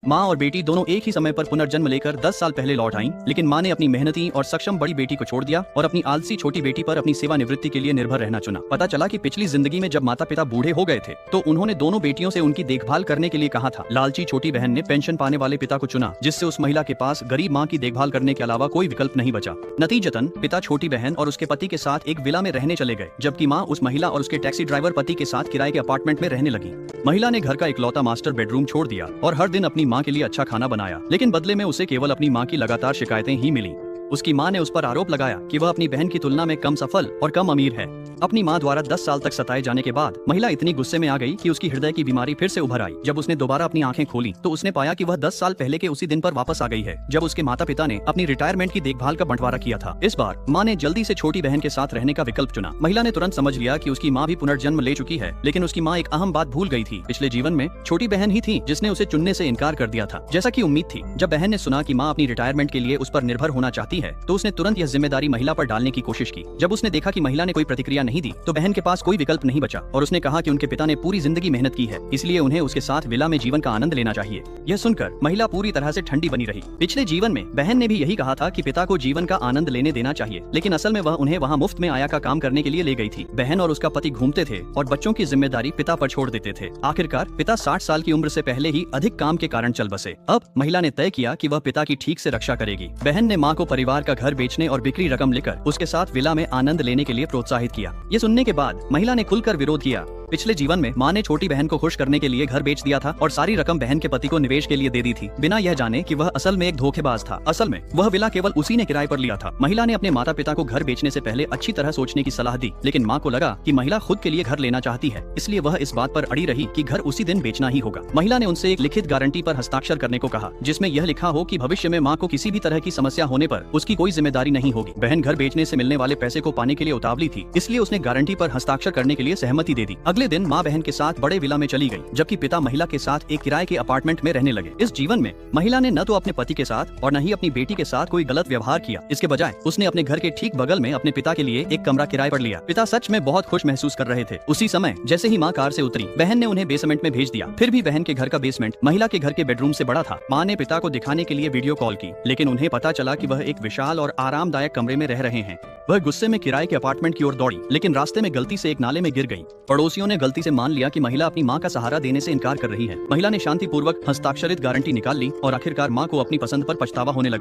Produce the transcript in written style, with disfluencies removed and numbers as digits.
माँ और बेटी दोनों एक ही समय पर पुनर्जन्म लेकर 10 साल पहले लौट आईं, लेकिन माँ ने अपनी मेहनती और सक्षम बड़ी बेटी को छोड़ दिया और अपनी आलसी छोटी बेटी पर अपनी सेवानिवृत्ति के लिए निर्भर रहना चुना। पता चला कि पिछली जिंदगी में जब माता पिता बूढ़े हो गए थे तो उन्होंने दोनों बेटियों से उनकी देखभाल करने के लिए कहा था। लालची छोटी बहन ने पेंशन पाने वाले पिता को चुना, जिससे उस महिला के पास गरीब माँ की देखभाल करने के अलावा कोई विकल्प नहीं बचा। नतीजतन पिता छोटी बहन और उसके पति के साथ एक विला में रहने चले गए, जबकि माँ उस महिला और उसके टैक्सी ड्राइवर पति के साथ किराए के अपार्टमेंट में रहने लगी। महिला ने घर का इकलौता मास्टर बेडरूम छोड़ दिया और हर दिन अपनी माँ के लिए अच्छा खाना बनाया, लेकिन बदले में उसे केवल अपनी माँ की लगातार शिकायतें ही मिली। उसकी माँ ने उस पर आरोप लगाया कि वह अपनी बहन की तुलना में कम सफल और कम अमीर है। अपनी माँ द्वारा 10 साल तक सताए जाने के बाद महिला इतनी गुस्से में आ गई कि उसकी हृदय की बीमारी फिर से उभर आई। जब उसने दोबारा अपनी आंखें खोली तो उसने पाया कि वह 10 साल पहले के उसी दिन पर वापस आ गई है, जब उसके माता पिता ने अपनी रिटायरमेंट की देखभाल का बंटवारा किया था। इस बार माँ ने जल्दी से छोटी बहन के साथ रहने का विकल्प चुना। महिला ने तुरंत समझ लिया कि उसकी माँ भी पुनर्जन्म ले चुकी है, लेकिन उसकी माँ एक अहम बात भूल गई थी। पिछले जीवन में छोटी बहन ही थी जिसने उसे चुनने से इनकार कर दिया था, जैसा की उम्मीद थी। जब बहन ने सुना कि माँ अपनी रिटायरमेंट के लिए उस पर निर्भर होना चाहती है तो उसने तुरंत यह जिम्मेदारी महिला पर डालने की कोशिश की। जब उसने देखा कि महिला ने कोई प्रतिक्रिया नहीं दी तो बहन के पास कोई विकल्प नहीं बचा और उसने कहा कि उनके पिता ने पूरी जिंदगी मेहनत की है, इसलिए उन्हें उसके साथ विला में जीवन का आनंद लेना चाहिए। यह सुनकर महिला पूरी तरह से ठंडी बनी रही। पिछले जीवन में बहन ने भी यही कहा था कि पिता को जीवन का आनंद लेने देना चाहिए, लेकिन असल में वह उन्हें वहाँ मुफ्त में आया का काम करने के लिए ले गई थी। बहन और उसका पति घूमते थे और बच्चों की जिम्मेदारी पिता पर छोड़ देते थे। आखिरकार पिता 60 साल की उम्र से पहले ही अधिक काम के कारण चल बसे। अब महिला ने तय किया कि वह पिता की ठीक से रक्षा करेगी। बहन ने माँ को परिवार का घर बेचने और बिक्री रकम लेकर उसके साथ विला में आनंद लेने के लिए प्रोत्साहित किया। ये सुनने के बाद महिला ने खुलकर विरोध किया। पिछले जीवन में माँ ने छोटी बहन को खुश करने के लिए घर बेच दिया था और सारी रकम बहन के पति को निवेश के लिए दे दी थी, बिना यह जाने कि वह असल में एक धोखेबाज था। असल में वह विला केवल उसी ने किराए पर लिया था। महिला ने अपने माता पिता को घर बेचने से पहले अच्छी तरह सोचने की सलाह दी, लेकिन माँ को लगा कि महिला खुद के लिए घर लेना चाहती है, इसलिए वह इस बात पर अड़ी रही कि घर उसी दिन बेचना ही होगा। महिला ने उनसे एक लिखित गारंटी पर हस्ताक्षर करने को कहा, जिसमें यह लिखा हो कि भविष्य में माँ को किसी भी तरह की समस्या होने पर उसकी कोई जिम्मेदारी नहीं होगी। बहन घर बेचने से मिलने वाले पैसे को पाने के लिए उतावली थी, इसलिए उसने गारंटी पर हस्ताक्षर करने के लिए सहमति दे दी। अगले दिन माँ बहन के साथ बड़े विला में चली गई, जबकि पिता महिला के साथ एक किराए के अपार्टमेंट में रहने लगे। इस जीवन में महिला ने न तो अपने पति के साथ और न ही अपनी बेटी के साथ कोई गलत व्यवहार किया। इसके बजाय उसने अपने घर के ठीक बगल में अपने पिता के लिए एक कमरा किराए पर लिया। पिता सच में बहुत खुश महसूस कर रहे थे। उसी समय जैसे ही माँ कार से उतरी, बहन ने उन्हें बेसमेंट में भेज दिया। फिर भी बहन के घर का बेसमेंट महिला के घर के बेडरूम से बड़ा था। माँ ने पिता को दिखाने के लिए वीडियो कॉल की, लेकिन उन्हें पता चला कि वह एक विशाल और आरामदायक कमरे में रह रहे हैं। वह गुस्से में किराए के अपार्टमेंट की ओर दौड़ी, लेकिन रास्ते में गलती से एक नाले में गिर गई। पड़ोसियों ने गलती से मान लिया कि महिला अपनी माँ का सहारा देने से इनकार कर रही है। महिला ने शांतिपूर्वक हस्ताक्षरित गारंटी निकाल ली और आखिरकार माँ को अपनी पसंद पर पछतावा होने लगा।